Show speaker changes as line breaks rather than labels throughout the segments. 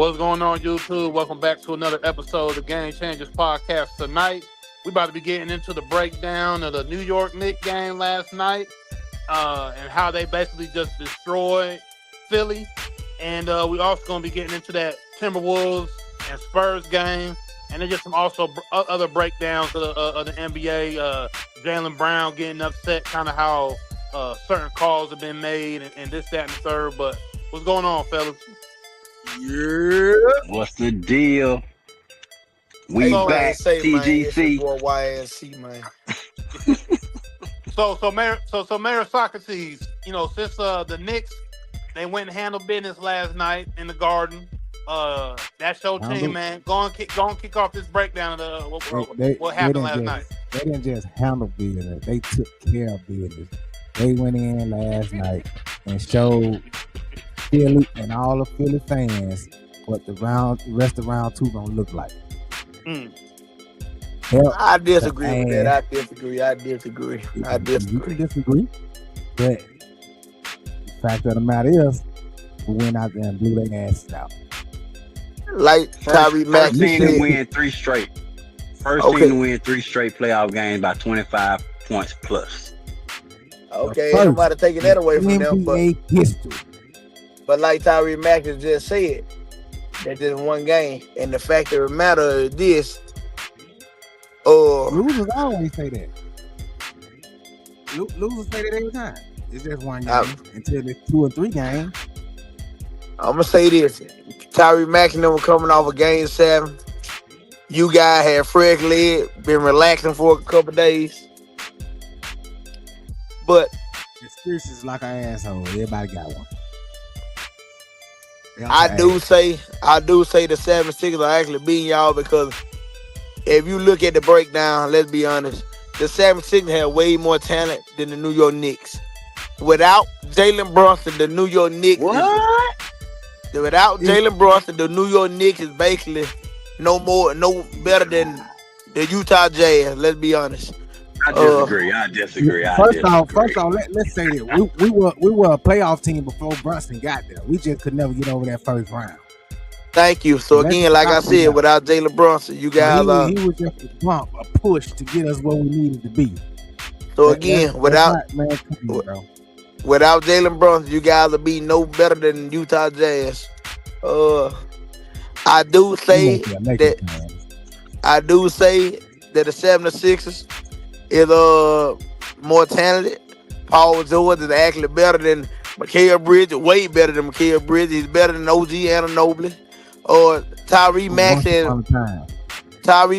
What's going on, YouTube? Welcome back to another episode of the Game Changers podcast. Tonight, we about to be getting into the breakdown of the New York Knicks game last night and how they basically just destroyed Philly. And we also going to be getting into that Timberwolves and Spurs game. And then just some also other breakdowns of the NBA. Jaylen Brown getting upset, kind of how certain calls have been made and this, that, and the third. But what's going on, fellas?
Yeah.
What's the deal? We
Hey,
back,
say,
TGC.
Man, YNC, man.
So Mayor Socrates, you know, since the Knicks, they went and handled business last night in the Garden. That's your team, man. Go and kick off this breakdown of what happened last night.
They didn't just handle business; they took care of business. They went in last night and showed Philly and all the Philly fans what the rest of round two gonna look like.
I disagree with that. I disagree.
You can disagree, but the fact of the matter is, we went out there and blew their asses out.
Like Tyrese
First
Maxey
team to
said,
win 3 straight. First team to win 3 straight playoff games by 25 points plus.
okay, nobody taking that away from them,
NBA history.
but like Tyrese Maxey just said, that just one game, and the fact of the matter is this.
Losers always say that. Losers say that every time. It's just one game until it's 2 or 3 games.
I'm gonna say this: Tyrese Maxey was coming off of Game 7. You guys had fresh leg, been relaxing for a couple days, but
Excuses like an asshole. Everybody got one.
I do say the 76ers are actually beating y'all because if you look at the breakdown, let's be honest, the 76ers have way more talent than the New York Knicks. Without Jalen Brunson, the New York Knicks without Jalen Brunson, the New York Knicks is basically no better than the Utah Jazz. Let's be honest.
I disagree.
First off, let's say that we were a playoff team before Brunson got there. We just could never get over that first round.
Thank you. So again, like I said, without Jalen Brunson, you guys
he was just a bump, a push to get us where we needed to be.
So again, without Jalen Brunson, you guys will be no better than Utah Jazz. I do say that the 76ers is more talented. Paul George is actually better than Mikal Bridges, way better than Mikal Bridges. He's better than OG Anunoby. Tyrese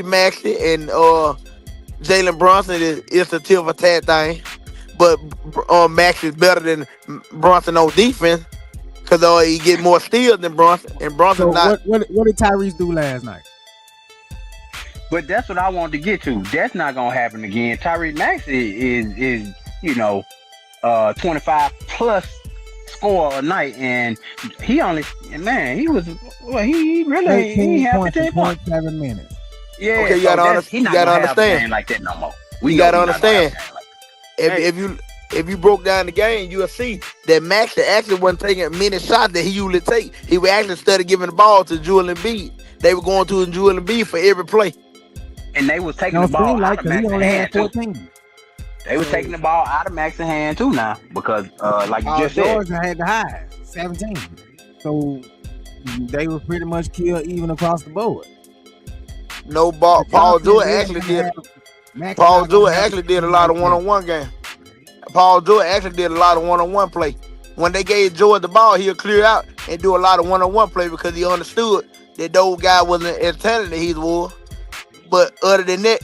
Maxey and Jalen Brunson is a tip of a tat thing. But Max is better than Brunson on defense because he get more steals than Brunson. And Brunson
What did Tyrese do last night?
But that's what I wanted to get to. That's not gonna happen again. Tyrese Maxey is 25 plus score a night, and he really he had 15 points.
7 minutes.
Yeah,
okay, you gotta understand
like that no more.
You gotta understand. If you broke down the game, you'll see that Maxey actually wasn't taking many shots that he usually take. He would actually started giving the ball to Joel Embiid. They were going to Joel Embiid for every play.
And they was taking the ball out of Maxey's hand too. They was taking the ball out of Maxey's hand too now because, like you just said,
Georgia had the highest, 17. So they were pretty much killed even across the board.
No ball. Paul George actually did. Paul George actually did a lot of one-on-one game. Paul George actually did a lot of one-on-one play. When they gave George the ball, he'll clear out and do a lot of one-on-one play because he understood that those guys wasn't as talented as he was. But other than that,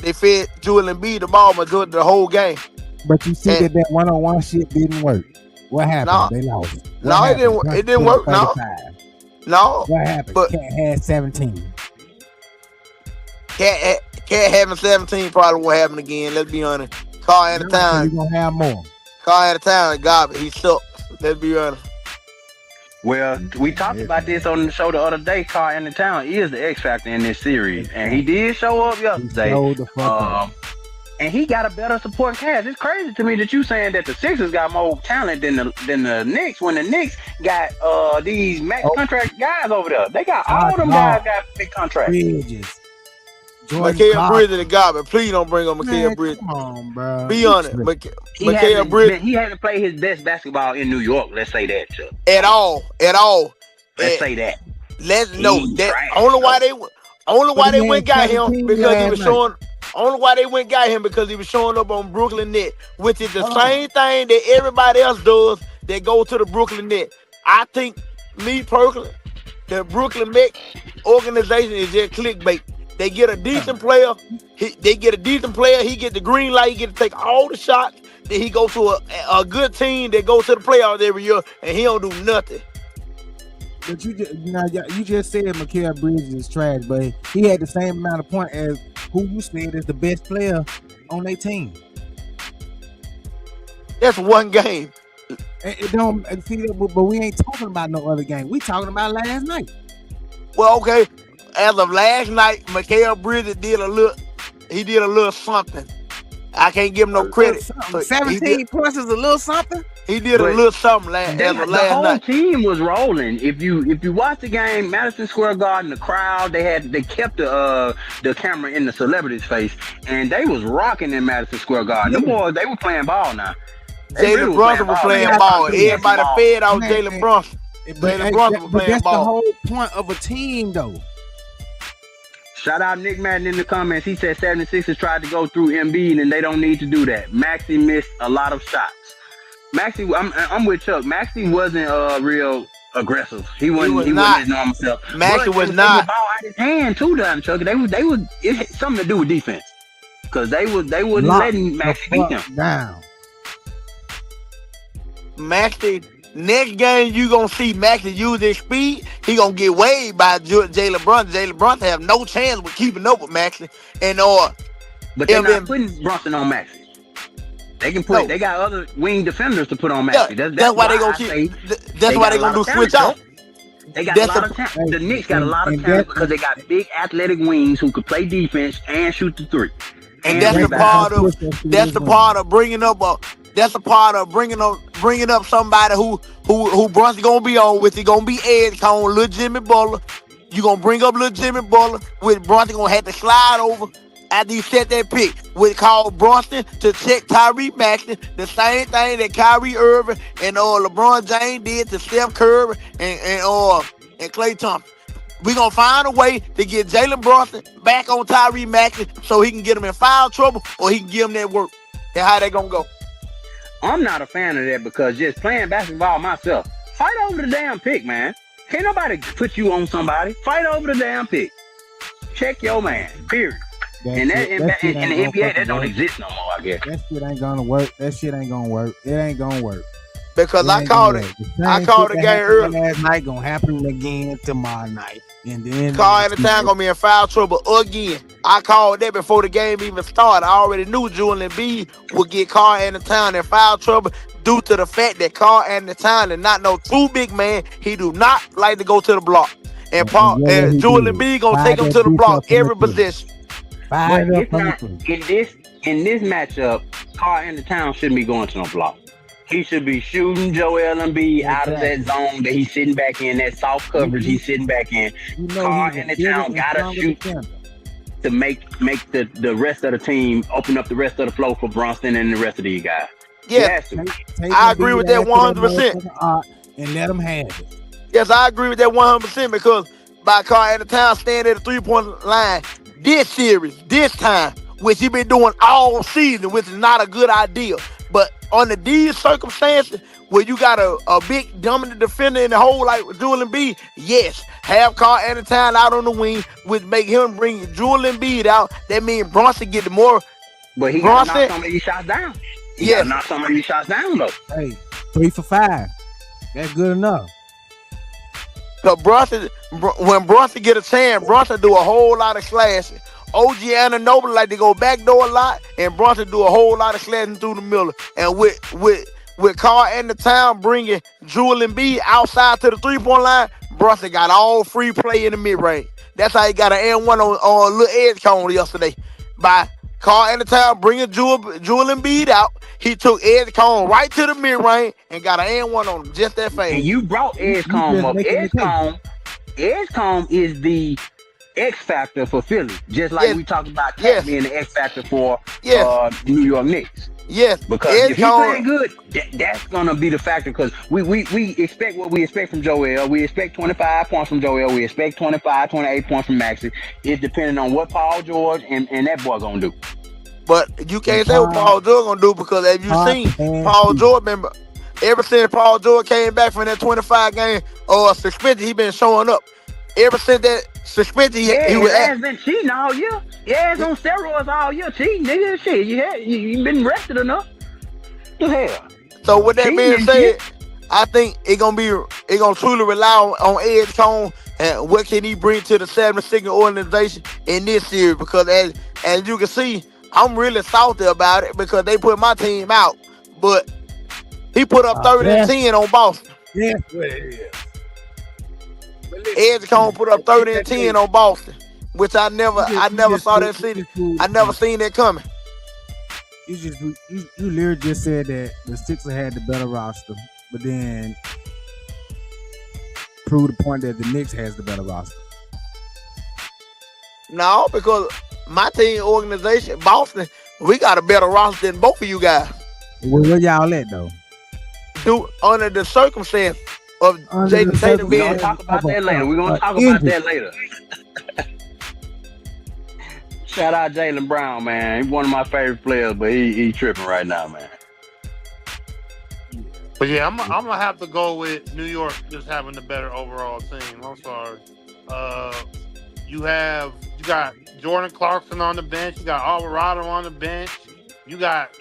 they fed Joel Embiid the ball majority of the whole game.
But you see that one-on-one shit didn't work. What happened? They lost.
It didn't work. No.
What happened? Cat had 17.
Cat having 17 probably won't happen again. Let's be honest. Carl out of town.
You're gonna have more.
Carl out of town, garbage. He sucks. Let's be honest.
Well, we talked about this on the show the other day. Carl in the town is the X factor in this series, and he did show up yesterday. and he got a better support cast. It's crazy to me that you saying that the Sixers got more talent than the Knicks when the Knicks got these max contract guys over there. They got all them guys got big contracts.
Bridges.
Mikal Bridges the guy, but please don't bring on Mikal Bridges.
Come on, bro.
Be honest. Mikal Bridges.
He hasn't played his best basketball in New York. Let's say that, Chuck.
At all.
Let's say that.
Let's know that only why they went got him because he was showing. Only why they went got him because he was showing up on Brooklyn Nets, which is the same thing that everybody else does that go to the Brooklyn Nets. I think, me personally, the Brooklyn Nets organization is just clickbait. They get a decent player. He get the green light. He get to take all the shots. Then he go to a good team that goes to the playoffs every year, and he don't do nothing.
But you just said Mikal Bridges is trash, but he had the same amount of points as who you said is the best player on their team.
That's one game.
It don't see that, but we ain't talking about no other game. We talking about last night.
Well, okay. As of last night, Mikal Bridges did a little something. I can't give him no credit.
17 points is a little something.
He did a little something last night.
The whole team was rolling. If you watch the game, Madison Square Garden, the crowd, they kept the camera in the celebrity's face, and they was rocking in Madison Square Garden. The boys, they were playing ball now.
Jalen Brunson was playing ball. Everybody fed out Jalen Brunson. Jalen Brunson was playing ball.
That's the whole point of a team, though.
Shout out Nick Madden in the comments. He said 76ers tried to go through Embiid, and they don't need to do that. Maxey missed a lot of shots. Maxey, I'm with Chuck. Maxey wasn't real aggressive. He wasn't his normal self.
Maxey was not.
The ball out his hand too, damn Chuck. It had something to do with defense because they wouldn't letting Maxey beat them
down.
Maxey. Next game, you gonna see Maxey use his speed. He gonna get weighed by Jalen Brunson. Jalen Brunson have no chance with keeping up with Maxey.
But they're not putting Brunson on Maxey. They can put. No. They got other wing defenders to put on Maxey.
Yeah, that's why they gonna keep. That's why they gonna do switch out.
They got a lot of talent. The Knicks got a lot of talent because they got big athletic wings who could play defense and shoot the three.
And that's the part of. That's the part of bringing up a. That's a part of bringing up somebody who Brunson gonna be on with. He gonna be Ed Cone, little Jimmy Butler. You gonna bring up little Jimmy Butler with Brunson gonna have to slide over after you set that pick. We call Brunson to check Tyrese Maxey, the same thing that Kyrie Irving and LeBron James did to Steph Curry and Klay Thompson. We gonna find a way to get Jalen Brunson back on Tyrese Maxey so he can get him in foul trouble or he can give him that work. That's how they gonna go.
I'm not a fan of that because just playing basketball myself, fight over the damn pick, man. Can't nobody put you on somebody. Fight over the damn pick. Check your man, period. In the NBA, that don't exist no more, I guess.
That shit ain't gonna work. It ain't gonna work.
Because I called it. I called the game early.
Last night gonna happen again tomorrow night. And then
Carl Anthony gonna be in foul trouble again. I called that before the game even started. I already knew Joel Embiid would get Carl Anthony in foul trouble due to the fact that Carl Anthony is not no too big man. He do not like to go to the block. And Joel Embiid gonna take him to the block every possession.
But it's not, in this matchup, Carl Anthony shouldn't be going to no block. He should be shooting Joel Embiid out of that zone that he's sitting back in, that soft coverage he's sitting back in. Carl Anthony gotta shoot to make the rest of the team open up the rest of the flow for Brunson and the rest of these guys.
Yeah, I agree with that 100%.
And let them have it.
Yes, I agree with that 100% because by Carl Anthony staying at the 3-point line this series, this time, which he been doing all season, which is not a good idea. But under these circumstances, where you got a big dominant defender in the hole like Joel Embiid, yes, have Carl Anthony out on the wing, which make him bring Joel Embiid out. That means Brunson get the more.
But he got to knock some of these shots down. He got to knock some of these shots down, though.
Hey, 3 for 5. That's good enough.
So when Brunson get a chance, Brunson do a whole lot of slashing. OG Anunoby like to go backdoor a lot, and Brunson do a whole lot of slashing through the middle. And with Carl Anthony bringing Joel Embiid outside to the 3-point line, Brunson got all free play in the mid-range. That's how he got an N1 on little Ed Cone yesterday by Carl Town bringing Jewel Embiid out. He took Ed Cone right to the mid-range and got an and one on him just that fast.
And you brought Ed Cone up. Ed Cone is the X factor for Philly, just like we talked about Cat being the X factor for New York Knicks.
Yes,
because if he's playing good, that's gonna be the factor. Because we expect what we expect from Joel. We expect 25 points from Joel. We expect 25, 28 points from Maxey. It's depending on what Paul George and that boy gonna do.
But you can't say what Paul George gonna do, because as you seen, Paul George, remember, ever since Paul George came back from that 25 game suspension, he been showing up. Ever since that suspension, he was
been cheating all year. Yeah, it's on steroids all year. Cheating, nigga. Shit, you been rested enough. The hell.
So with that being said, I think it gonna truly rely on Ed Cone and what can he bring to the 76ers organization in this series. Because as you can see, I'm really salty about it because they put my team out, but he put up 30-10 on Boston.
Yeah.
Ed Cone put up 30-10 on Boston, which I never saw that city. I never seen that coming.
You literally just said that the Sixers had the better roster, but then prove the point that the Knicks has the better roster.
No, because my team organization, Boston, we got a better roster than both of you guys.
Where y'all at though?
Under the circumstance of Jason Tatum being.
We're gonna talk about that later. We're gonna talk about that later. Shout out Jaylen Brown, man. He's one of my favorite players, but he tripping right now, man.
But yeah, I'm gonna have to go with New York just having the better overall team. I'm sorry. You got Jordan Clarkson on the bench. You got Alvarado on the bench. You got,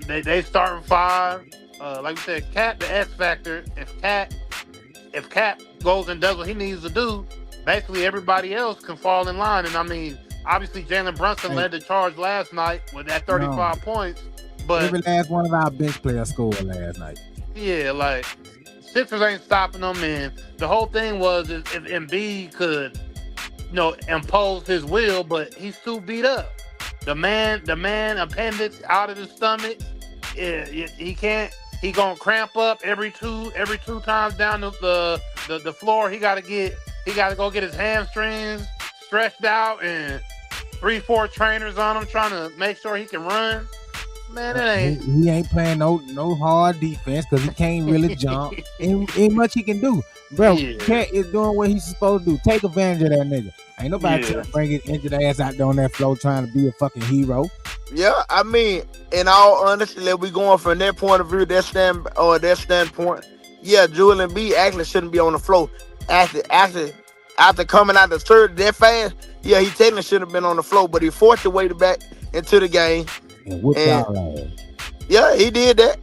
they starting five. Like we said, Cat the X factor. If Cat goes and does what he needs to do, basically everybody else can fall in line. And I mean, obviously Jalen Brunson led the charge last night with that 35 points. But
every last one of our bench players scored last night.
Yeah, like Sixers ain't stopping them, and the whole thing was if Embiid could, impose his will, but he's too beat up. The man appendix out of his stomach. He can't. He gonna cramp up every two times down the floor. He gotta go get his hamstrings stretched out and 3-4 trainers on him trying to make sure he can run. Man, it ain't.
He ain't playing no hard defense because he can't really jump. Ain't much he can do, bro. Cat is doing what he's supposed to do. Take advantage of that nigga. Ain't nobody trying to bring his injured ass out there on that floor trying to be a fucking hero.
Yeah, I mean, in all honesty, that we going from that point of view, that standpoint. Yeah, Joel Embiid actually shouldn't be on the floor after coming out the third that fast. Yeah, he technically should have been on the floor, but he forced his way back into the game.
And
yeah, he did that.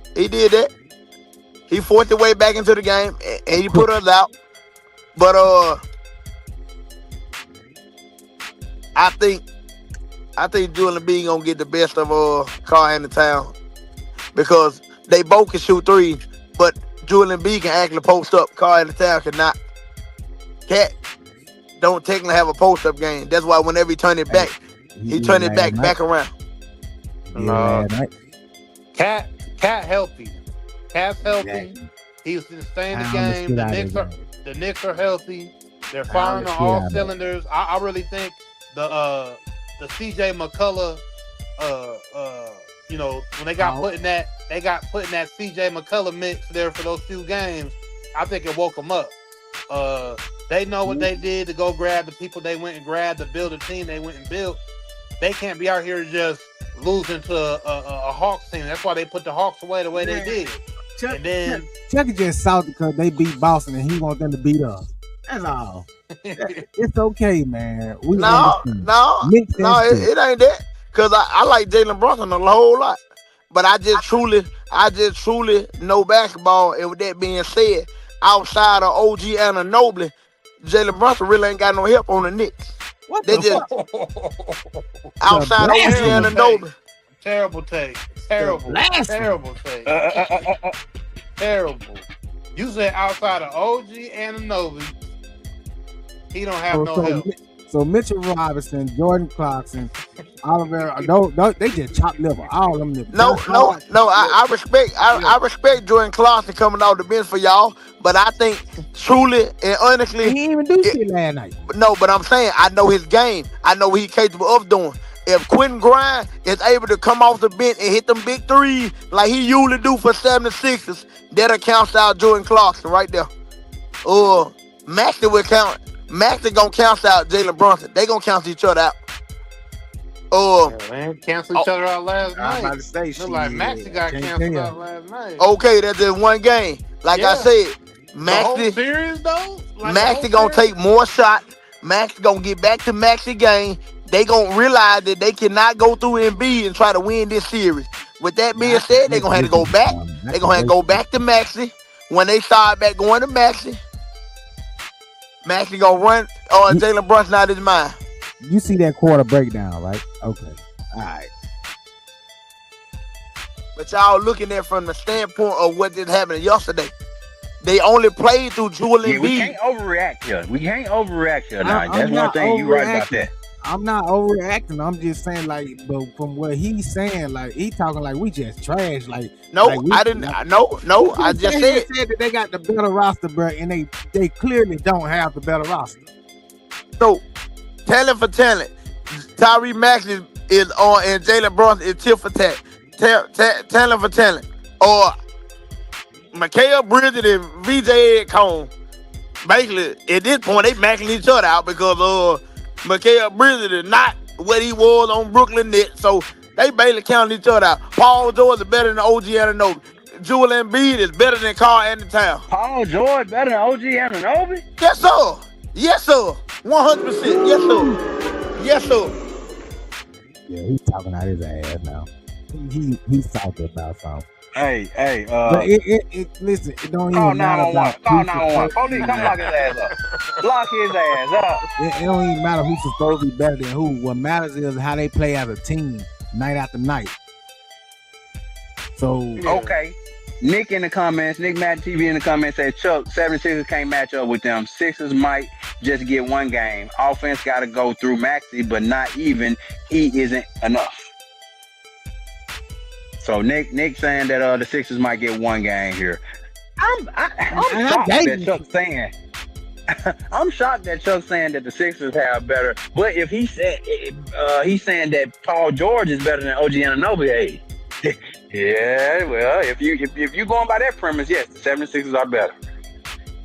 He forced his way back into the game and he put us out. But I think Joel Embiid gonna get the best of Karl Town because they both can shoot threes, but Joel Embiid can actually post up. Karl Town cannot. Cat don't technically have a post up game. That's why whenever he turn it back, he turn it back around.
Cat healthy. Cat's healthy. He's staying in the game. The Knicks are healthy. They're firing on all cylinders. I really think the CJ McCullough, when they got put in that CJ McCullough mix there for those few games, I think it woke them up. They know what they did to go grab the people they went and grabbed to build a team they went and built. They can't be out here just losing to a Hawks team. That's why they put the Hawks away the way they did.
Chuck is just salty because they beat Boston and he wants them to beat us. That's all. It's okay, man.
No, it ain't that. Because I like Jalen Brunson a whole lot. But I just truly know basketball. And with that being said, outside of OG Anunoby, Jalen Brunson really ain't got no help on the Knicks.
What
they just outside OG Anunoby.
Terrible take. Terrible take. Terrible. You said outside of OG Anunoby, he don't have no help.
So Mitchell Robinson, Jordan Clarkson, Oliver, they just chopped liver. All of them.
No. I respect Jordan Clarkson coming off the bench for y'all, but I think truly and honestly,
he didn't even do shit last night.
No, but I'm saying I know his game. I know what he's capable of doing. If Quentin Grimes is able to come off the bench and hit them big threes like he usually do for 76ers, that'll count out Jordan Clarkson right there. Maxey will count. Maxey gonna count out Jalen Brunson. They gonna cancel each other out.
They canceled each other out last night.
I'm about to say,
Look like Maxey got canceled out last night.
Okay, that's just one game. Like I said,
The whole
Maxey
series though.
Maxey gonna take more shots. Maxey gonna get back to Maxey game. They gonna realize that they cannot go through Embiid and try to win this series. With that being said, they gonna have to go back. They gonna have to go back to Maxey. When they start back going to Maxey, Maxey gonna run Jalen Brunson out of his mind.
You see that quarter breakdown, right? Okay. All right.
But y'all looking at it from the standpoint of what just happened yesterday. They only played through Joel Embiid.
We can't overreact here. Now. That's one thing you right about that.
I'm not overreacting. I'm just saying, like, but from what he's saying, like, he talking like we just trash. Like,
no,
like
I didn't. No, I just said
that they got the better roster, bro, and they clearly don't have the better roster.
So, talent for talent, Tyrese Maxey is on, and Jalen Brunson is tit for tat. Talent for talent, or Mikal Bridges and VJ Cone. Basically, at this point, they maxing each other out because Mikal Bridges is not what he was on Brooklyn Nets, so they basically counting each other out. Paul George is better than OG Anunoby. Joel Embiid is better than Karl Anthony Towns.
Paul George better than OG Anunoby?
Yes, sir. Yes, sir. 100%. Yes, sir. Yes, sir.
Yeah, he's talking out his ass now. He's talking about something.
Hey,
listen, it don't
call
even matter
911. Call 911. Police, come lock his ass up. Lock his ass up.
It don't even matter who's supposed to be better than who. What matters is how they play as a team, night after night. So
okay. Nick in the comments, Nick Madden TV in the comments said, Chuck, 76ers can't match up with them. Sixers might just get one game. Offense got to go through Maxey, but not even. He isn't enough. So Nick saying that the Sixers might get one game here. I'm shocked that Chuck's saying. I'm shocked that Chuck's saying that the Sixers have better. But if he said he's saying that Paul George is better than OG Anunoby, hey, yeah, well, if you going by that premise, yes, the 76ers are better.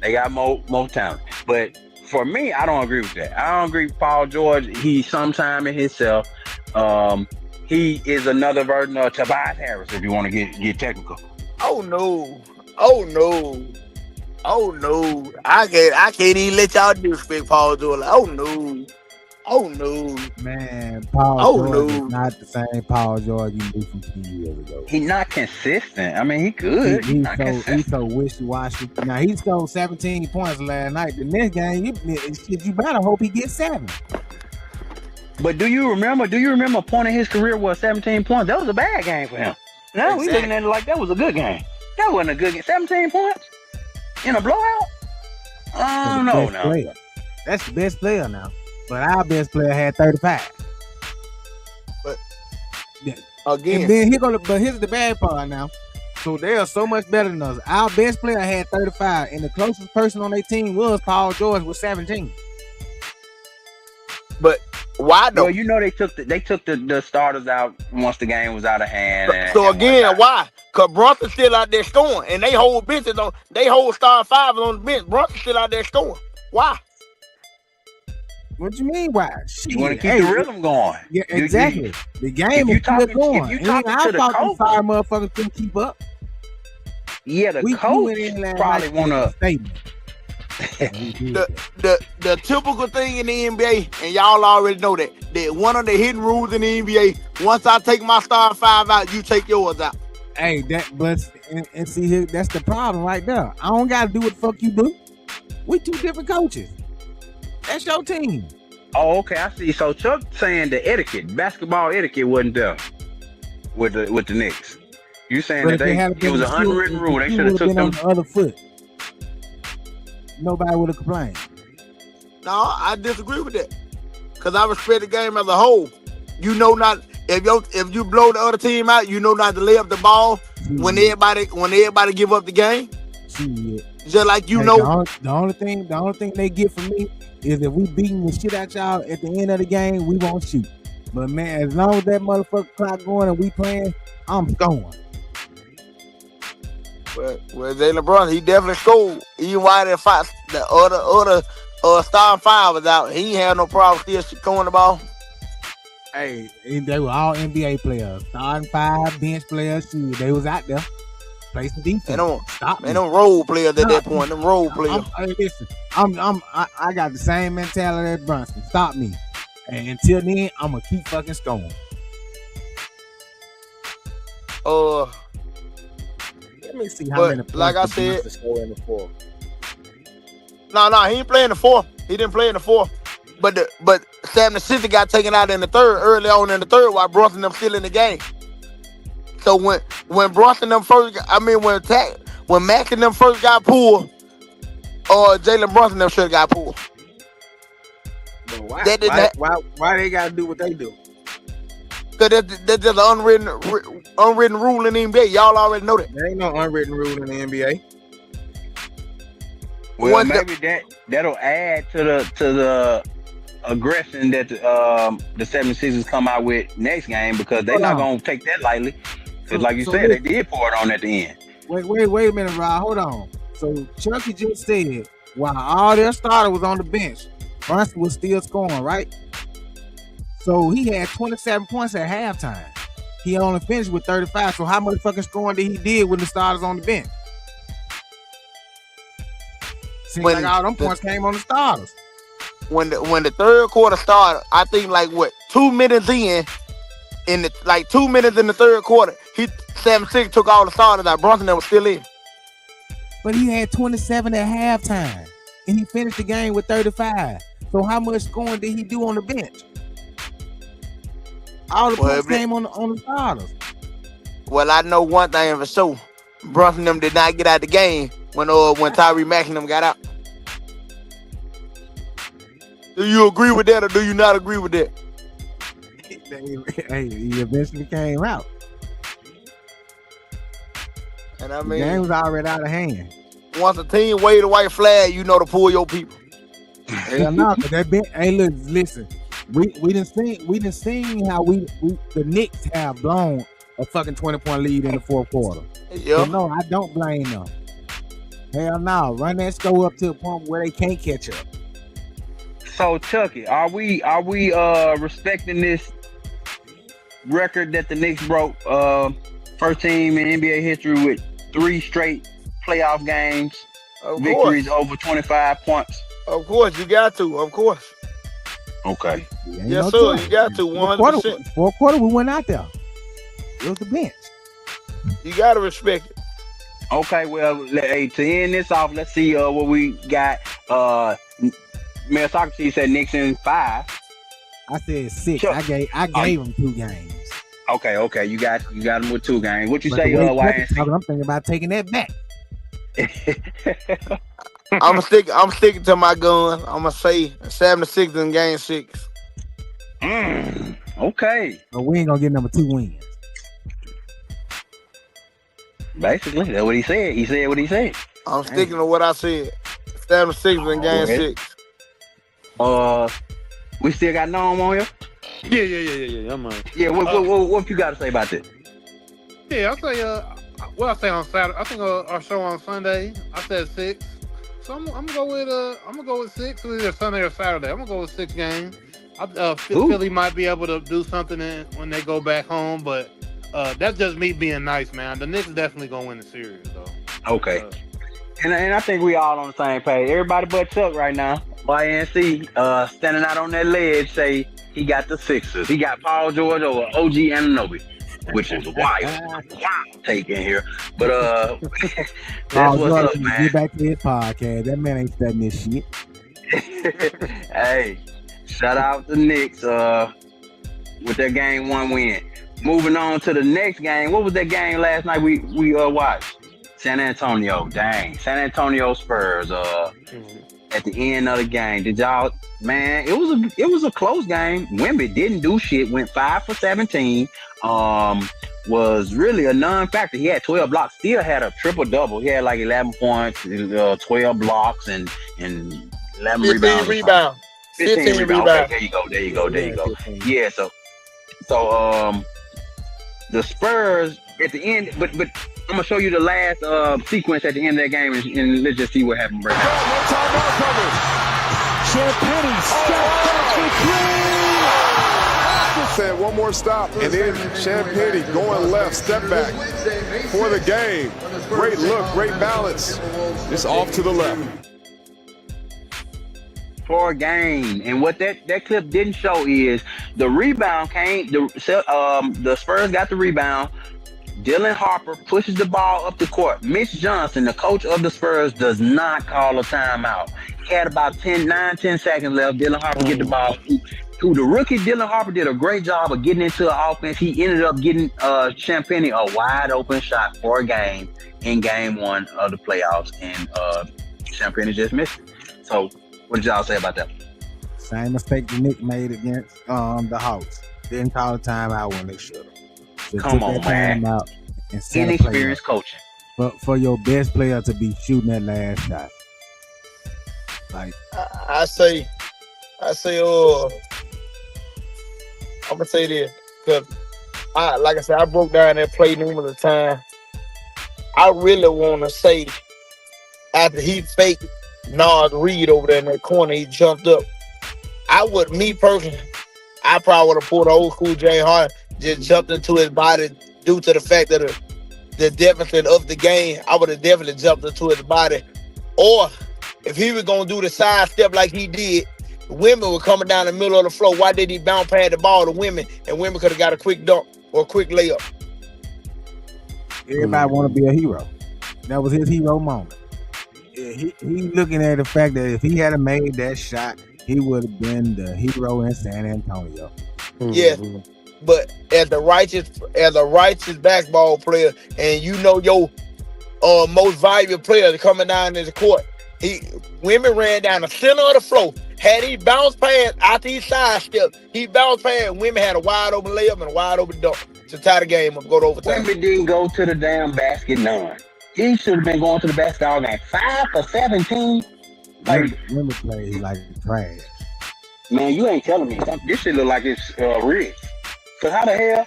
They got more talent. But for me, I don't agree with that. I don't agree with Paul George. He's sometime in himself. He is another version of Tobias Harris, if you want to get technical.
Oh no. I can't even let y'all disrespect Paul George. Oh no.
Man, Paul George is not the same Paul George you knew from 2 years ago.
He's not consistent. I mean, he good.
He's so wishy-washy. Now, he scored 17 points last night. The next game, you better hope he gets 7.
But do you remember a point in his career was 17 points? That was a bad game for him. Now we looking at it like that was a good game. That wasn't a good game. 17 points in a blowout? I don't know now.
That's the best player now. But our best player had 35.
But again,
and then but here's the bad part now. So they are so much better than us. Our best player had 35, and the closest person on their team was Paul George with 17.
But why though?
Well, you know they took the starters out once the game was out of hand.
So again, why? Cause Brunson's still out there scoring, and they hold benches on. They hold star 5 on the bench. Brunson's still out there scoring. Why?
What you mean? Why? Shit.
You want to keep the rhythm going.
Yeah, exactly. The game is still going.
If you talking to the coach,
5 motherfuckers couldn't keep up.
Yeah, the coach probably want to.
The typical thing in the NBA, and y'all already know that one of the hidden rules in the NBA, once I take my star 5 out, you take yours out.
Hey, and see here, that's the problem right there. I don't gotta do what the fuck you do. We 2 different coaches. That's your team.
Oh, okay, I see. So Chuck saying the etiquette, basketball etiquette wasn't there with the Knicks. You saying that it was an unwritten rule. They should have took them
on the other foot. Nobody would have complained.
No, I disagree with that. because I respect the game as a whole. You know not if you blow the other team out, you know not to lay up the ball when everybody give up the game. Just like you know.
The only thing they get from me is if we beating the shit out y'all at the end of the game, we won't shoot. But man, as long as that motherfucker clock going and we playing, I'm scoring.
Well, Jalen Brunson, he definitely scored. Even while the other starting five was out, he ain't had no problem still scoring the ball.
Hey, they were all NBA players, starting five, bench players. Shit, they was out there. Play some defense.
Them role players at that point. Them role players.
Listen, I got the same mentality as Brunson. Stop me. And until then, I'm gonna keep fucking scoring. Let me see how many points
like I said,
score in the fourth.
No, he ain't playing the fourth. He didn't play in the fourth. But 76 got taken out in the third, early on in the third, while Brunson them still in the game. So when Brunson them first, when Mack and them first got pulled, or Jalen Brunson them should have got pulled.
But why they gotta do what they do?
Cause that's just an unwritten rule in the NBA. Y'all already know that.
There ain't no unwritten rule in the NBA.
Well, maybe that'll add to the aggression that the 76ers come out with next game, because they're not gonna take that lightly. Because like you said, they did pour it on at the end.
Wait a minute, Rod. Hold on. So Chucky just said while all their starter was on the bench, Brunson was still scoring, right? So he had 27 points at halftime. He only finished with 35. So how much fucking scoring did he did when the starters on the bench? Seems like all them points came on the starters.
When the third quarter started, I think 2 minutes in the 2 minutes in the third quarter, 76 took all the starters out. Brunson was still in.
But he had 27 at halftime, and he finished the game with 35. So how much scoring did he do on the bench? All the points came on the starters.
Well, I know one thing for sure. Brunson them did not get out the game when Tyrese Maxey them got out. Do you agree with that or do you not agree with that?
Hey, he eventually came out.
And I mean,
the game was already out of hand.
Once a team wave the white flag, you know to pull your people.
Hell no, hey, listen. We didn't seen how the Knicks have blown a fucking 20-point lead in the fourth quarter.
Yeah.
So no, I don't blame them. Hell no, run that score up to a point where they can't catch up.
So Chucky, are we respecting this record that the Knicks broke? First team in NBA history with 3 straight playoff games, victories over 25 points.
Of course, you got to. Of course.
Okay.
Yes, sir. You got to. 100%.
Fourth quarter, we went out there. It was the bench.
You got to respect it.
Okay. Well, hey, to end this off, let's see what we got. Mel Socrates said Knicks in 5.
I said 6.
Sure.
I gave him 2 games.
Okay. You got him with 2 games. What you say, YNC?
I'm thinking about taking that back.
I'm sticking to my gun. I'm gonna say 76 in game 6.
Okay.
But we ain't gonna get number 2 wins.
Basically, that's what he said. He said what he said.
I'm sticking to what I said. 76 in game 6.
We still got Norm on here?
Yeah. I'm
Yeah, what you got to say about this?
Yeah, I'll say what I say on Saturday. I think our show on Sunday, I said 6. So I'm gonna go with 6. Either Sunday or Saturday. I'm gonna go with 6 games. Philly might be able to do something when they go back home, but that's just me being nice, man. The Knicks definitely gonna win the series, though.
Okay. And I think we all on the same page. Everybody but Chuck right now. YNC standing out on that ledge, say he got the Sixers. He got Paul George over OG Anunoby, which is wild take in here. But that's what's up, man.
Get back to his podcast. That man ain't studying this shit.
Hey, shout out to Knicks with their game 1 win. Moving on to the next game. What was that game last night we watched? San Antonio. Dang. San Antonio Spurs. at the end of the game. Did y'all, man? It was a close game. Wemby didn't do shit. Went 5 for 17. Was really a non-factor. He had 12 blocks. Still had a triple double. He had like 11 points, 12 blocks, and 11 rebounds. 15 rebounds. Okay, there you go. Yeah. So the Spurs at the end, but I'm gonna show you the last sequence at the end of that game, and let's just see what happened right now.
Champagny step back for three.
Said one more stop, and then Champagny going left, step back for the game. Great look, great balance. Just off to the left.
For a game, and what that clip didn't show is the rebound came. The Spurs got the rebound. Dylan Harper pushes the ball up the court. Mitch Johnson, the coach of the Spurs, does not call a timeout. He had about 10 seconds left. Dylan Harper get the ball. The rookie Dylan Harper did a great job of getting into the offense. He ended up getting Champagny a wide open shot for a game in game 1 of the playoffs, and Champagny just missed it. So what did y'all say about that?
Same mistake the Knicks made against the Hawks. Didn't call a timeout when they should have.
Come on, man. Inexperienced coaching.
For your best player to be shooting that last shot. Like
I say, I'm gonna say this because like I said, I broke down that play numerous times. I really want to say after he faked Naz Reid over there in that corner, he jumped up. Me personally, I probably would have pulled the old school James Harden, just jumped into his body due to the fact that the deficit of the game. I would have definitely jumped into his body. Or if he was gonna do the side step like he did, women were coming down the middle of the floor. Why did he bounce past the ball to women, and women could have got a quick dunk or a quick layup?
Everybody want to be a hero. That was his hero moment. He looking at the fact that if he had made that shot, he would have been the hero in San Antonio.
Yes, but as a righteous basketball player, and you know your most valuable player coming down in the court, women ran down the center of the floor. Had he bounced past after he sidestepped, he bounced past. Women had a wide open layup and a wide open dunk to tie the game up, go to overtime.
Women didn't go to the damn basket none. He should have been going to the basket all game. 5 for 17.
Like women play like trash.
Man, you ain't telling me. This shit look like it's rigged. Cause how the hell?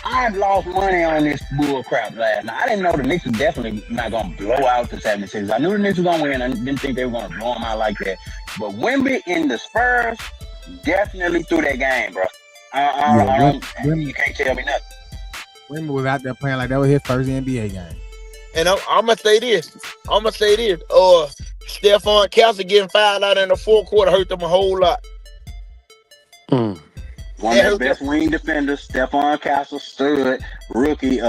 I had lost money on this bull crap last night. I didn't know the Knicks was definitely not gonna blow out the 76ers. I knew the Knicks were gonna win. I didn't think they were gonna blow them out like that. But Wemby and the Spurs definitely threw that game, bro. You can't tell me nothing.
Wemby was out there playing like that was his first NBA game.
And I'm gonna say this. Stephon Castle getting fouled out in the fourth quarter hurt them a whole lot.
One of the best wing defenders, Stephon Castle, stud, rookie.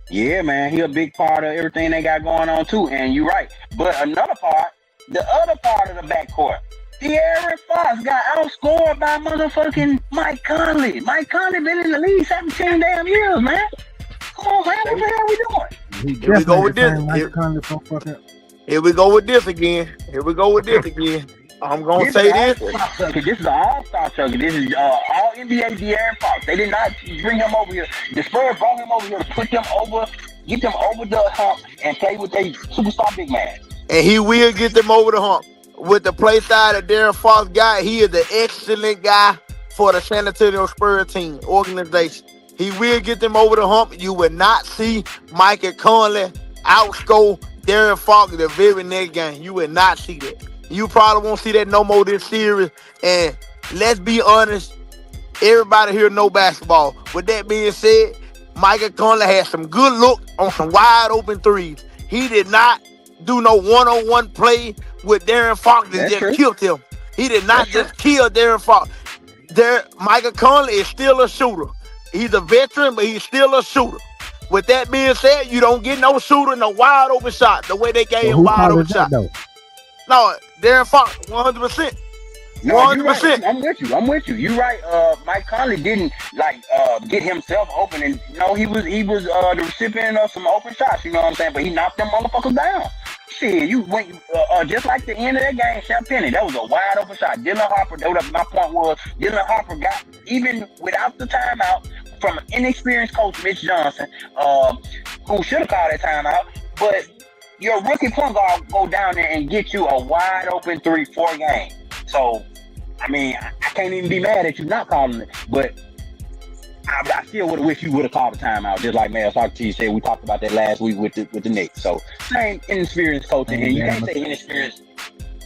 Yeah, man, he a big part of everything they got going on too. And you're right. But another part, the other part of the backcourt, De'Aaron Fox got outscored by motherfucking Mike Conley. Mike Conley been in the league 17 damn years, man. Come on, man, what the hell we doing?
Here we go with this. Here we go with this again. I'm gonna say this.
This is an all-star chucky. This is all NBA De'Aaron Fox. They did not bring him over here. The Spurs brought him over here to put them over, get them over the hump, and play with their superstar big man.
And he will get them over the hump. With the play style that De'Aaron Fox got, he is an excellent guy for the San Antonio Spurs team organization. He will get them over the hump. You will not see Michael Conley outscore De'Aaron Fox the very next game. You will not see that. You probably won't see that no more this series. And let's be honest, everybody here know basketball. With that being said, Michael Conley had some good look on some wide open threes. He did not do no one-on-one play with De'Aaron Fox that just killed him. He did not just kill De'Aaron Fox. Michael Conley is still a shooter. He's a veteran, but he's still a shooter. With that being said, you don't get no shooter, no wide open shot. The way they gave him wide open shot. No, De'Aaron Fox, 100%.
No, 100%. Right. I'm with you. You're right. Mike Conley didn't get himself open, and he was the recipient of some open shots. You know what I'm saying? But he knocked them motherfuckers down. Shit, you went just like the end of that game, Champagne. That was a wide open shot. Dylan Harper. My point was Dylan Harper got, even without the timeout, from an inexperienced coach, Mitch Johnson, who should have called that timeout. But your rookie point guard go down there and get you a wide open 3-4 game. So, I mean, I can't even be mad at you not calling it, but I still would have wished you would have called the timeout, just like Mel Socrates said. We talked about that last week with the Knicks. So, same inexperienced coaching, and you can't say inexperienced.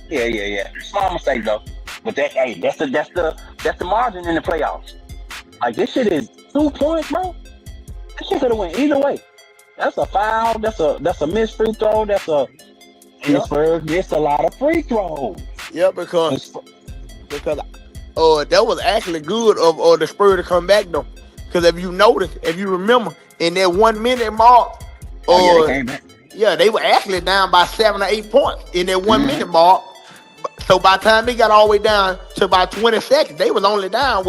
Yeah. Small mistake though, but that's the margin in the playoffs. Like, this shit is 2 points, bro. That shit could have went either way. That's a foul. That's a missed free throw. Spurs missed a lot of free throws.
Yeah, because that was actually good of the Spurs to come back though. Because if you remember, in that 1 minute mark,
they came back.
Yeah, they were actually down by 7 or 8 points in that 1 minute mark. So by the time they got all the way down to about 20 seconds, they was only down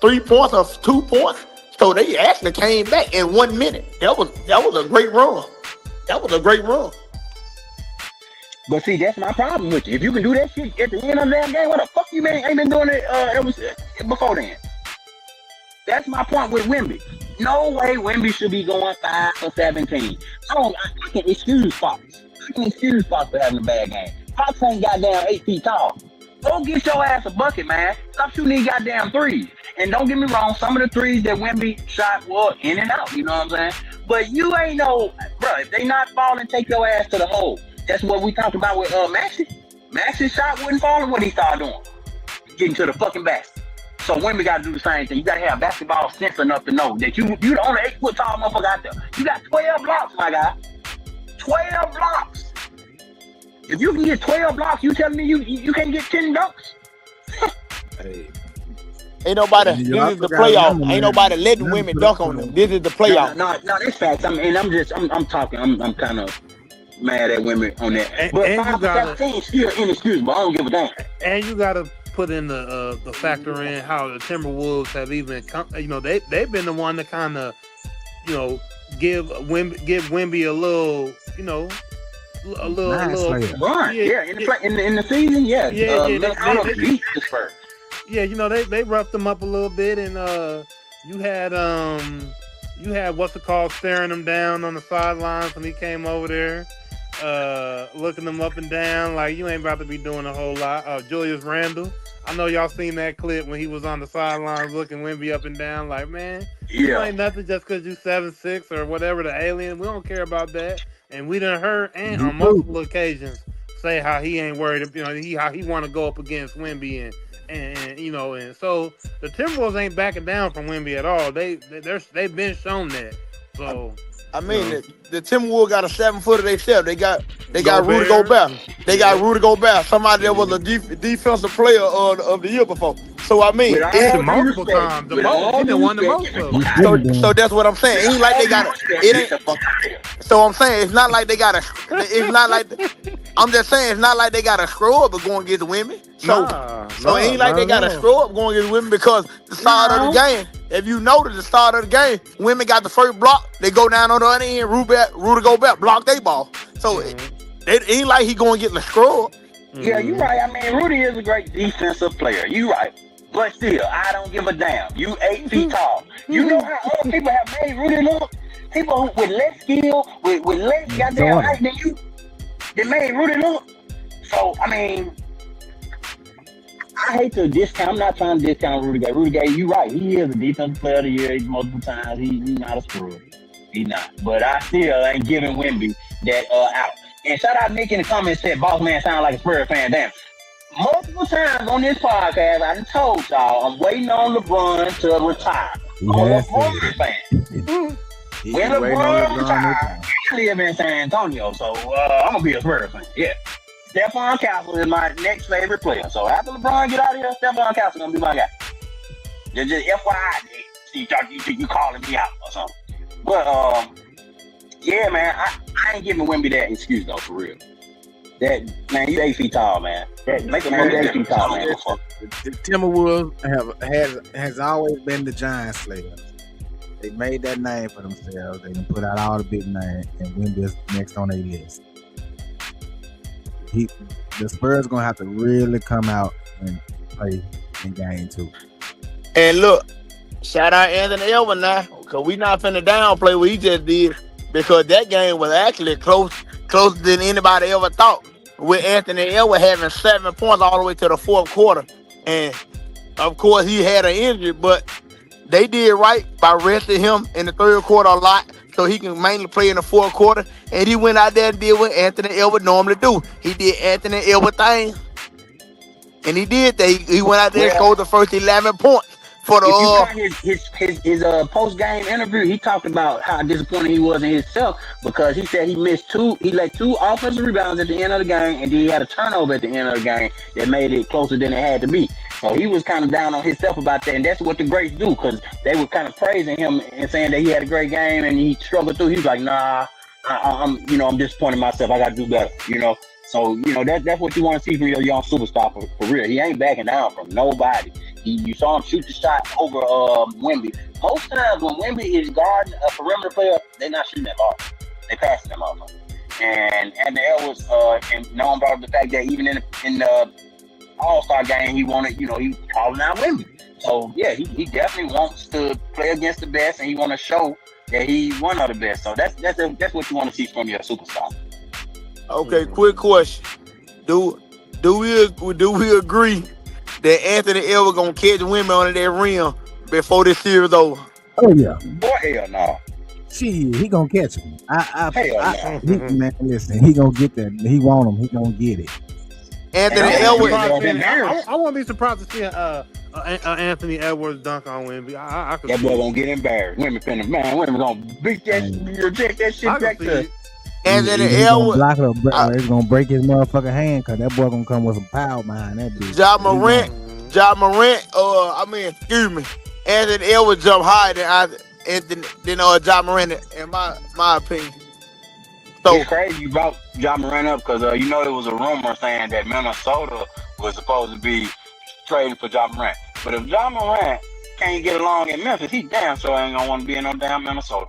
3 points or 2 points. So they actually came back in 1 minute. That was a great run. That was a great run.
But see, that's my problem with you. If you can do that shit at the end of the damn game, what the fuck you ain't been doing it before then? That's my point with Wemby. No way Wemby should be going 5 for 17. I can excuse Fox. I can excuse Fox for having a bad game. Fox ain't goddamn 8 feet tall. Go get your ass a bucket, man. Stop shooting these goddamn threes. And don't get me wrong, some of the threes that Wemby shot were in and out, you know what I'm saying? But you ain't no, bro, if they not falling, take your ass to the hole. That's what we talked about with Maxey. Maxey's shot wasn't falling. What he started doing? Getting to the fucking basket. So Wemby got to do the same thing. You got to have basketball sense enough to know that you the only 8 foot tall motherfucker out there. You got 12 blocks, my guy. 12 blocks. If you can get 12 blocks, you telling me you can't get 10 dunks?
Hey. Ain't nobody. This is the playoff. Ain't nobody letting women dunk on them. This is the playoff.
No, that's facts. I'm talking. I'm kind of mad at women on that. But 5 for 17 still inexcusable. I don't give a damn.
And you gotta put in the factor in how the Timberwolves have even they've been the one to kind of give Wemby a little
run. Yeah, in the season, yeah.
They roughed them up a little bit, and you had what's it called staring him down on the sidelines when he came over there, looking them up and down like you ain't about to be doing a whole lot. Julius Randle. I know y'all seen that clip when he was on the sidelines looking Wemby up and down like, man, you ain't nothing just because you 7'6" or whatever the alien. We don't care about that. And we done heard on multiple occasions say how he ain't worried, how he want to go up against Wemby and so the Timberwolves ain't backing down from Wemby at all. They've been shown that. So
I mean, the Timberwolves got a 7-footer themselves. They got Rudy Gobert. They got Rudy Gobert. Somebody that was a defensive player of the year before. So I mean,
it's multiple times. He done won the most of them.
So that's what I'm saying. It ain't like they got So I'm saying it's not like they got It's not like. I'm just saying it's not like they got a screw-up but going against women. So it ain't like they got a screw-up going against women because the start of the game. If you notice the start of the game, women got the first block. They go down on the other end. Rudy Gobert block they ball. So it ain't like he going to get the screw-up.
Yeah, you're right. I mean, Rudy is a great defensive player. You're right. But still, I don't give a damn. You 8 feet tall. You know how other people have made Rudy look? People with less skill, with less goddamn height than you, they made Rudy look. So, I mean, I hate to discount. I'm not trying to discount Rudy Gay. Rudy Gay, you're right. He is a defensive player of the year multiple times. He's not a screw. He's not. But I still ain't giving Wemby that out. And shout out Nick in the comments said, "Boss man sound like a Spurs fan." Damn. Multiple times on this podcast, I done told y'all I'm waiting on LeBron to retire. I'm a LeBron fan. When LeBron retires, I live in San Antonio, so I'm gonna be a Spurs fan. Yeah. Stephon Castle is my next favorite player. So after LeBron get out of here, Stephon Castle gonna be my guy. Just FYI, you calling me out or something. But yeah, man, I ain't giving Wemby that excuse though, for real. That man, you 8 feet tall, man. Make a man 8 feet tall, man.
The Timberwolves has always been the giant slayers. They made that name for themselves. They put out all the big names, and Wemby is next on their list.
the Spurs gonna have to really come out and play in game 2.
And look, shout out Anthony Edwards now, because we not finna downplay what he just did, because that game was actually closer than anybody ever thought, with Anthony Edwards having 7 points all the way to the fourth quarter. And of course he had an injury, but they did right by resting him in the third quarter a lot so he can mainly play in the fourth quarter. And he went out there and did what Anthony Edwards normally do. He did Anthony Edwards thing. And he did that. He went out there and scored the first 11 points. For the,
if you caught his post game interview, he talked about how disappointed he was in himself because he said he let 2 offensive rebounds at the end of the game, and then he had a turnover at the end of the game that made it closer than it had to be. So he was kind of down on himself about that, and that's what the greats do, because they were kind of praising him and saying that he had a great game and he struggled through. He was like, nah, I'm disappointed in myself. I got to do better, So, that's what you want to see from your young superstar for real. He ain't backing down from nobody. You saw him shoot the shot over Wemby. Most times when Wemby is guarding a perimeter player, they're not shooting that ball. They passing them off. And Edwards, and known about the fact that even in the All-Star game, he wanted, he calling out Wemby. So, yeah, he definitely wants to play against the best, and he want to show that he's one of the best. So that's what you want to see from your superstar.
Okay, quick question. Do we agree that Anthony Edwards gonna catch women under that rim before this series over?
Oh yeah.
Boy, hell no.
Shit, he gonna catch him.
Man,
listen, he gonna get that. He want him. He gonna get it.
Anthony Edwards.
I won't be surprised to see Anthony Edwards dunk on Wemby. I could
that boy gonna get embarrassed. Women gonna beat that, reject that shit back to.
Anthony
Edwards
Edwards.
It's gonna break his motherfucking hand, cause that boy gonna come with some power behind that bitch.
Ja Morant. Anthony Edwards jumped higher than Ja Morant, in my opinion. So
it's crazy you brought Ja Morant up because there was a rumor saying that Minnesota was supposed to be trading for Ja Morant. But if Ja Morant can't get along in Memphis, he damn sure ain't gonna want to be in no damn Minnesota.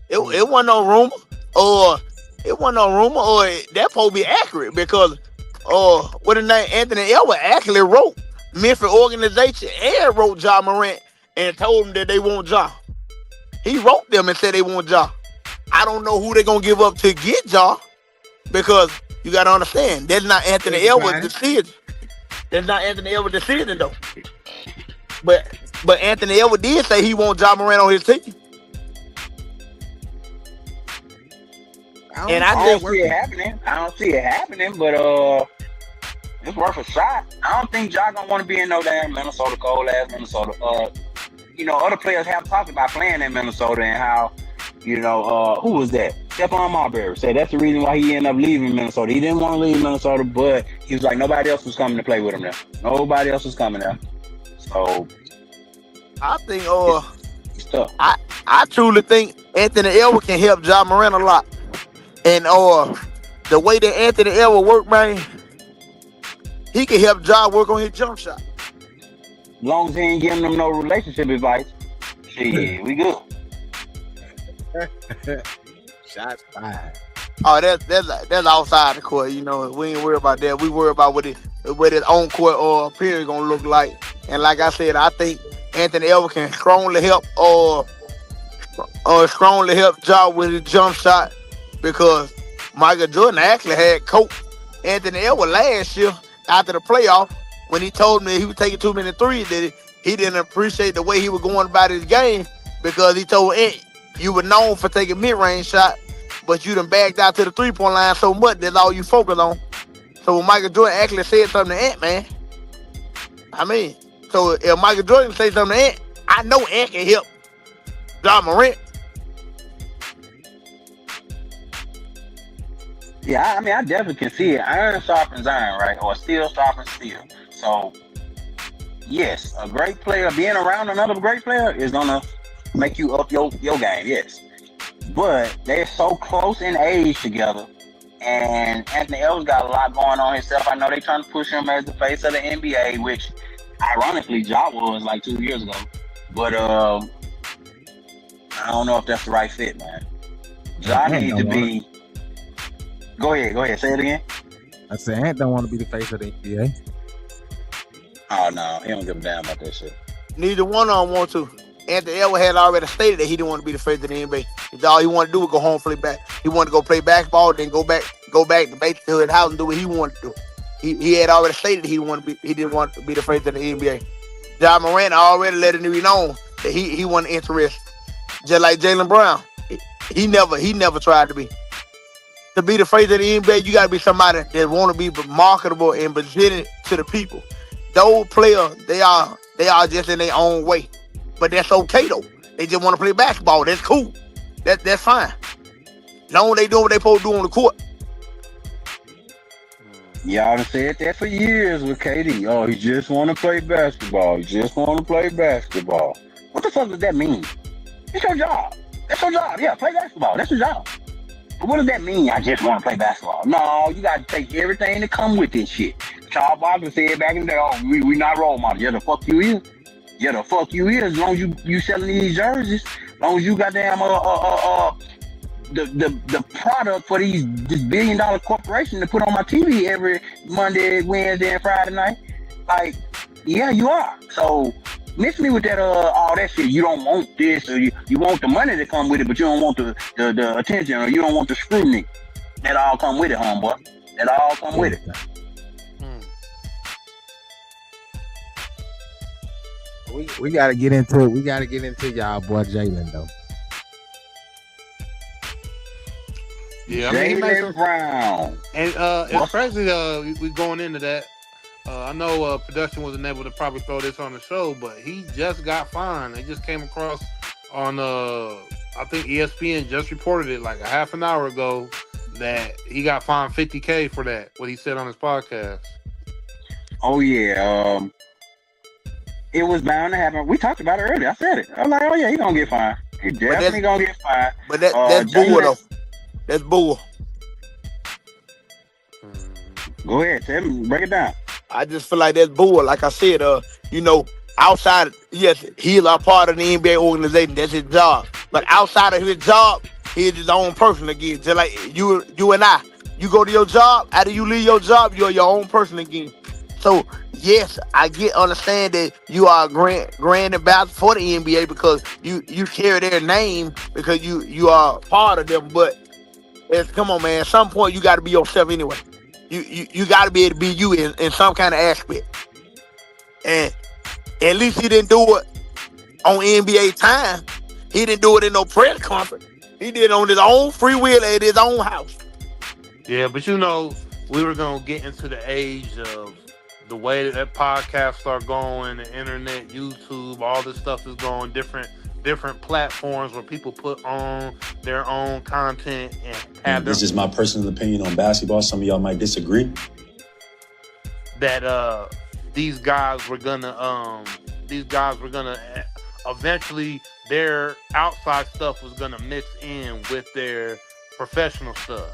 It wasn't no rumor, or that supposed to be accurate, because what the name Anthony Edwards actually wrote Memphis organization and wrote Ja Morant and told them that they want Ja. He wrote them and said they want Ja. I don't know who they're gonna give up to get Ja, because you gotta understand that's not Anthony Edwards' decision. That's not Anthony Edwards' decision though. But Anthony Edwards did say he wants Ja Morant on his team.
I don't see it happening, but it's worth a shot. I don't think Ja gonna want to be in no damn Minnesota, cold ass Minnesota. Other players have talked about playing in Minnesota and how, who was that? Stephon Marbury said that's the reason why he ended up leaving Minnesota. He didn't want to leave Minnesota, but he was like, nobody else was coming to play with him there. Nobody else was coming there. So
I think
it's tough.
I truly think Anthony Edwards can help Ja Morant a lot. And the way that Anthony Edwards work, man, he can help Ja work on his jump shot.
As long as he ain't giving them no relationship advice, shit, we good.
Shots fired.
Oh, that's outside the court. We ain't worried about that. We worry about what his on court appearance gonna look like. And like I said, I think Anthony Edwards can strongly help Ja with his jump shot, because Michael Jordan actually had coached Anthony Edwards last year after the playoff when he told him that he was taking too many threes, that he didn't appreciate the way he was going about his game, because he told Ant, you were known for taking mid-range shots, but you done backed out to the three-point line so much that's all you focus on. So when Michael Jordan actually said something to Ant, man, so if Michael Jordan say something to Ant, I know Ant can help Ja Morant.
Yeah, I definitely can see it. Iron sharpens iron, right? Or steel sharpens steel. So, yes, a great player, being around another great player is going to make you up your game, yes. But they're so close in age together, and Anthony Edwards got a lot going on himself. I know they're trying to push him as the face of the NBA, which, ironically, Ja was like 2 years ago. But I don't know if that's the right fit, man. Ja needs to be... Go ahead. Say it again.
I said Ant don't want to be the face of the NBA.
Oh no, he don't give a damn about that shit.
Neither one of them want to. Anthony Edwards had already stated that he didn't want to be the face of the NBA. All he wanted to do was go home, play back. He wanted to go play basketball, then go back to his house and do what he wanted to do. He had already stated he didn't want to be the face of the NBA. Ja Morant already let it be known that he wasn't interested. Just like Jaylen Brown, he never tried to be. To be the face of the NBA, you gotta be somebody that want to be marketable and presented to the people. Those players, they are just in their own way. But that's okay though. They just want to play basketball. That's cool. That's fine. As long as they doing what they supposed to do on the court.
Y'all done said that for years with KD. Oh, he just want to play basketball. He just want to play basketball. What the fuck does that mean? It's your job. That's your job. Yeah, play basketball. That's your job. But what does that mean? I just want to play basketball. No, you got to take everything that come with this shit. Charles Barkley said back in the day, oh, we not role models. Yeah, the fuck you is. Yeah, the fuck you is. As long as you selling these jerseys, as long as you goddamn the product for this $1 billion corporation to put on my TV every Monday, Wednesday, and Friday night. Like, yeah, you are. So miss me with that all that shit. You don't want this, or you want the money to come with it, but you don't want the attention, or you don't want the scrutiny. That all come with it, homeboy. That all come with it.
We gotta get into it. We gotta get into y'all boy Jaylen though.
Yeah, I mean, he made some
Brown.
And it's crazy. We going into that. I know production wasn't able to probably throw this on the show, but he just got fined. They just came across on I think ESPN just reported it like a half an hour ago that he got fined $50,000 for that. What he said on his podcast.
Oh yeah, it was bound to happen. We talked about it earlier. I said it. I was like, oh yeah, he gonna get fined. He definitely gonna get fined.
But that's bull though. That's bull.
Go ahead, tell me, break it down.
I just feel like that's bull. Like I said, outside, yes, he's a part of the NBA organization. That's his job. But outside of his job, he's his own person again. Just like you and I. You go to your job, after you leave your job, you're your own person again. So, yes, I understand that you are a grand ambassador for the NBA because you carry their name because you are part of them. But come on, man. At some point, you got to be yourself anyway. You got to be able to be you in some kind of aspect. And at least he didn't do it on NBA time. He didn't do it in no press conference. He did it on his own free will at his own house.
Yeah, but we were going to get into the age of the way that podcasts are going, the internet, YouTube, all this stuff is going, different platforms where people put on their own content and have
this is my personal opinion on basketball. Some of y'all might disagree.
That these guys were gonna eventually their outside stuff was gonna mix in with their professional stuff.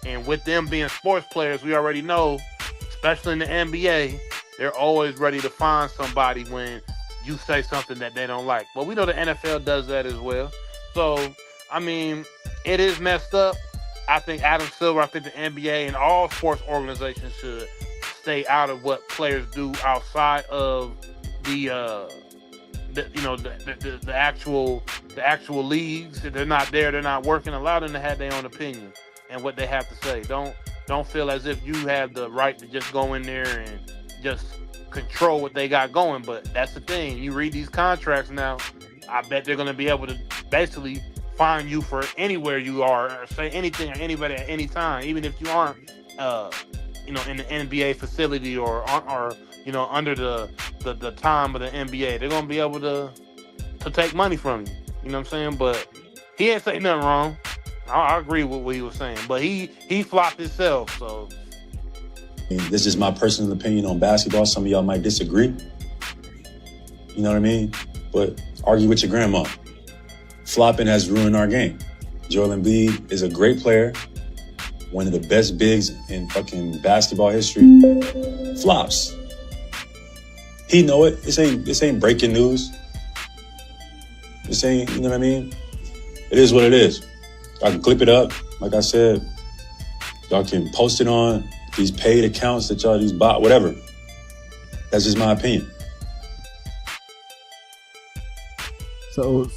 And with them being sports players, we already know, especially in the NBA, they're always ready to find somebody when you say something that they don't like. Well, we know the NFL does that as well. So, I mean, it is messed up. I think Adam Silver, I think the NBA and all sports organizations should stay out of what players do outside of the actual leagues. If they're not there, they're not working. Allow them to have their own opinion and what they have to say. Don't feel as if you have the right to just go in there and just control what they got going. But that's the thing. You read these contracts now, I bet they're going to be able to basically find you for anywhere you are or say anything or anybody at any time, even if you aren't in the NBA facility or under the time of the NBA. They're going to be able to take money from you. You know what I'm saying? But he ain't saying nothing wrong. I agree with what he was saying, but he flopped himself. So
this is my personal opinion on basketball. Some of y'all might disagree. You know what I mean? But argue with your grandma. Flopping has ruined our game. Joel Embiid is a great player, one of the best bigs in fucking basketball history. Flops. He know it. This ain't breaking news. This ain't, you know what I mean? It is what it is. I can clip it up, like I said. Y'all can post it on these paid accounts that y'all, these bot, whatever. That's just my opinion.
So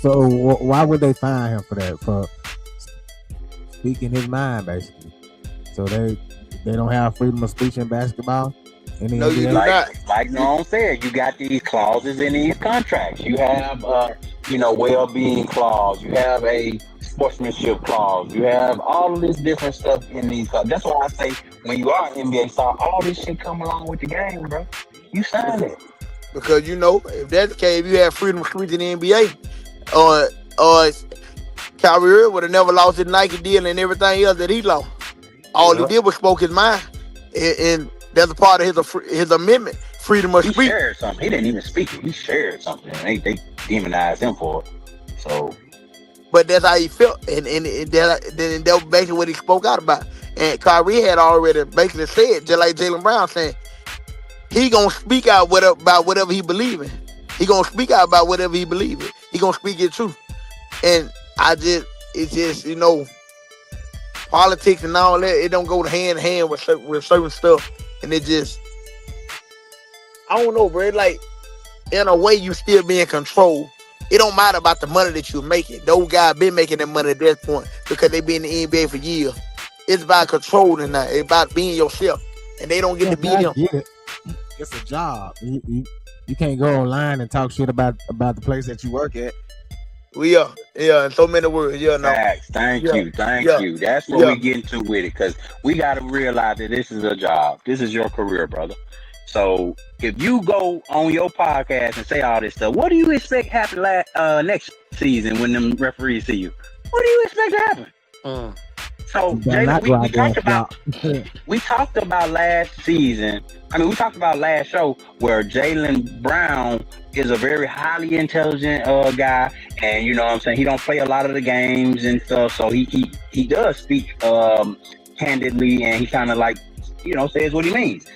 why would they fine him for that? For speaking his mind, basically. So they don't have freedom of speech in basketball.
No, you do not.
Like Norm said, you got these clauses in these contracts. You have, well-being clause. You have a sportsmanship clause. You have all of this different stuff in these clauses. That's why I say when you are an NBA star, all this shit come along with the game, bro. You sign it.
Because if that's the case, if you have freedom of speech in the NBA, or Kyrie Irving would have never lost his Nike deal and everything else that he lost. All he did was spoke his mind, and that's a part of his amendment, freedom of speech.
He shared something. He didn't even speak it. He shared something. And they demonized him for it. So,
but that's how he felt, and that was basically what he spoke out about. And Kyrie had already basically said, just like Jaylen Brown saying, he gonna speak out about whatever he believe in. He gonna speak out about whatever he believe in. He gonna speak his truth. And it's just politics and all that. It don't go hand in hand with certain stuff. And it just, I don't know, bro. Like, in a way, you still be in control. It don't matter about the money that you're making. Those guys been making that money at that point because they been in the NBA for years. It's about controlling now. It's about being yourself. And they don't get to be them.
It's a job. You can't go online and talk shit about the place that you work at.
Yeah, in so many words. Yeah, no.
Facts. Thank you. That's what we get into with it, because we got to realize that this is a job. This is your career, brother. So if you go on your podcast and say all this stuff, what do you expect happen next season when them referees see you? What do you expect to happen? So Jalen, we talked about last season. We talked about last show where Jaylen Brown is a very highly intelligent guy, and you know what I'm saying, he don't play a lot of the games and stuff, so he does speak candidly, and he kind of like, says what he means.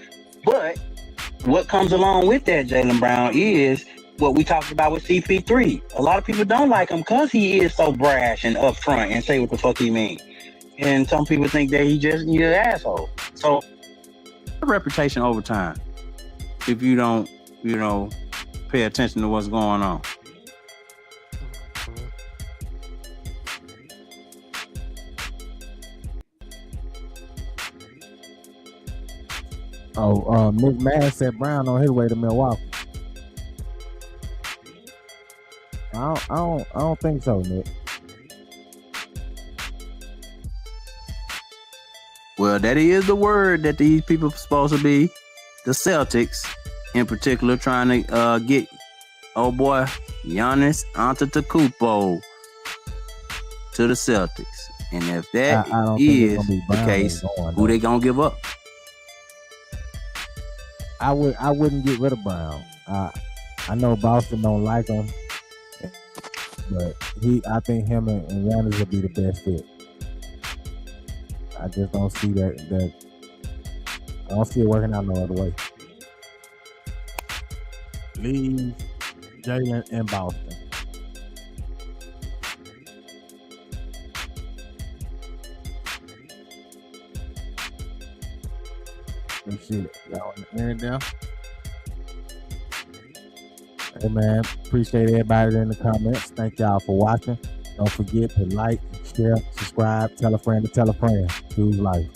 But what comes along with that, Jaylen Brown, is what we talked about with CP3. A lot of people don't like him because he is so brash and upfront and say what the fuck he means. And some people think that he's an asshole. So, reputation over time, if you don't, pay attention to what's going on.
Nick Mann said Brown on his way to Milwaukee. I don't think so, Nick.
Well, that is the word that these people are supposed to be, the Celtics in particular, trying to get old boy Giannis Antetokounmpo to the Celtics. And if that is the case, who they gonna give up?
I wouldn't get rid of Brown. I know Boston don't like him, but I think him and Giannis will be the best fit. I just don't see that. I don't see it working out no other way. Leave Jaylen in Boston. Let's see. Y'all in the end there. Hey man, appreciate everybody in the comments. Thank y'all for watching. Don't forget to like, share, subscribe, tell a friend to tell a friend. Choose life.